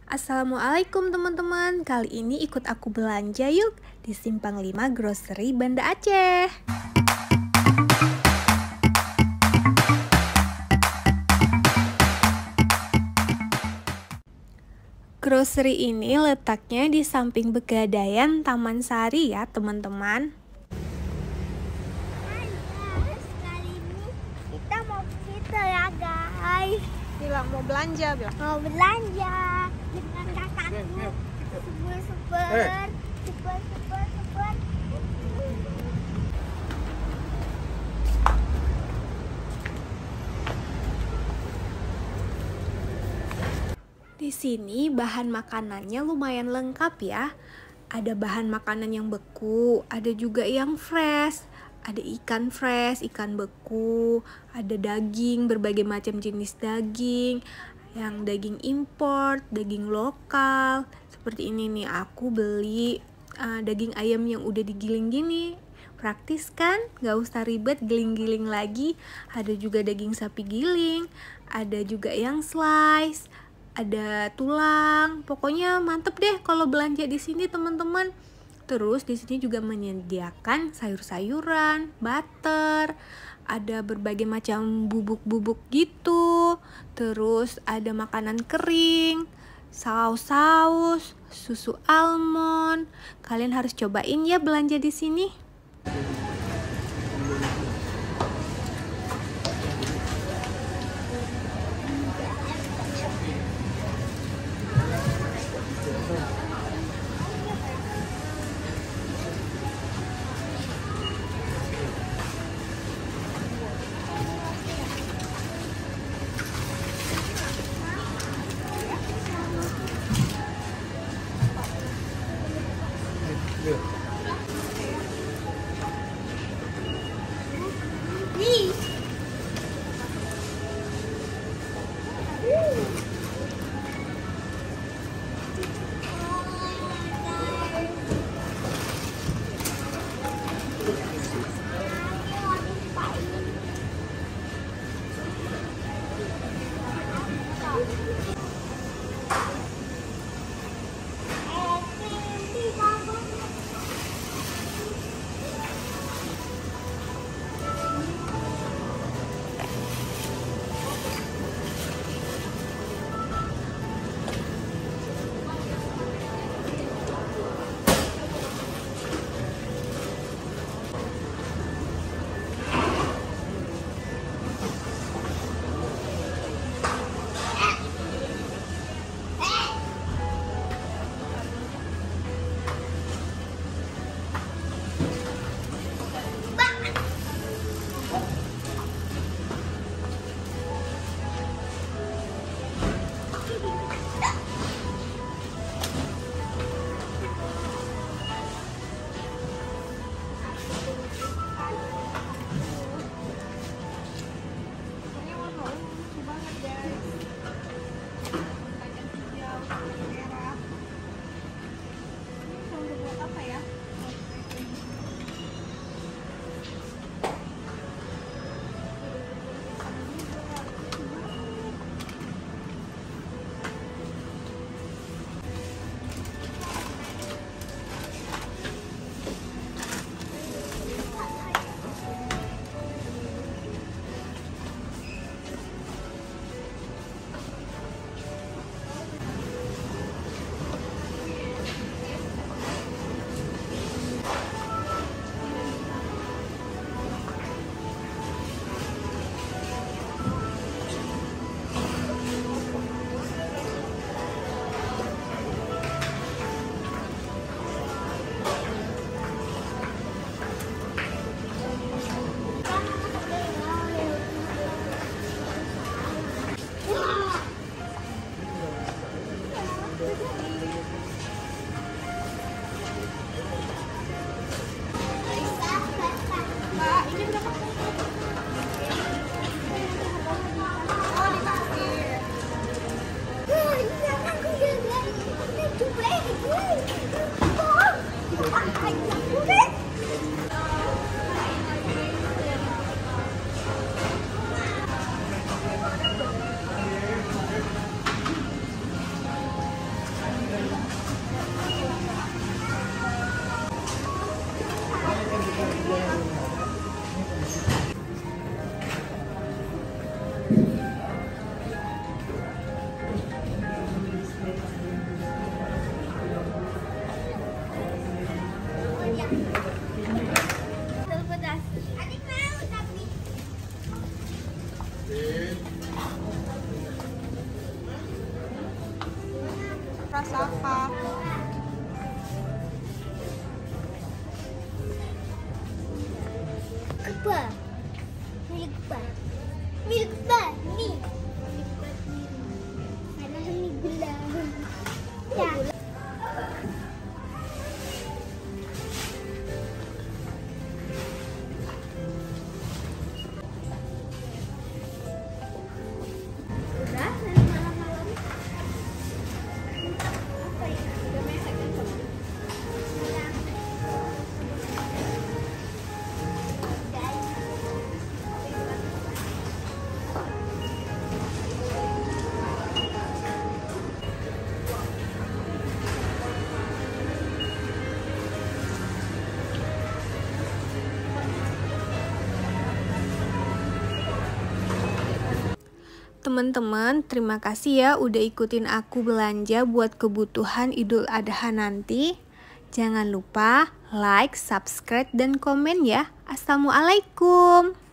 Assalamualaikum teman-teman. Kali ini ikut aku belanja yuk di Simpang 5 Grocery Banda Aceh. Grocery ini letaknya di samping Pegadaian Taman Sari ya teman-teman. Kali ini kita mau ke situ ya guys. Bilang mau belanja, Bilang. Mau belanja dengan kakakku. Super. Di sini bahan makanannya lumayan lengkap ya. Ada bahan makanan yang beku, ada juga yang fresh. Ada ikan fresh, ikan beku, ada daging, berbagai macam jenis daging, yang daging import, daging lokal. Seperti ini nih, aku beli daging ayam yang udah digiling gini. Praktis kan? Gak usah ribet giling-giling lagi. Ada juga daging sapi giling, ada juga yang slice, ada tulang. Pokoknya mantep deh kalau belanja di sini teman-teman. Terus di sini juga menyediakan sayur-sayuran, butter, ada berbagai macam bubuk-bubuk gitu. Terus ada makanan kering, saus-saus, susu almond. Kalian harus cobain ya belanja di sini. rasa apa? Kebab. Milik kebab. Milik kebab. Mie. Karena mie gula. Ya. Udah, malam-malam. Apa ya? Udah masak kan? Teman-teman, terima kasih ya udah ikutin aku belanja buat kebutuhan Idul Adha nanti. Jangan lupa like, subscribe, dan komen ya. Assalamualaikum.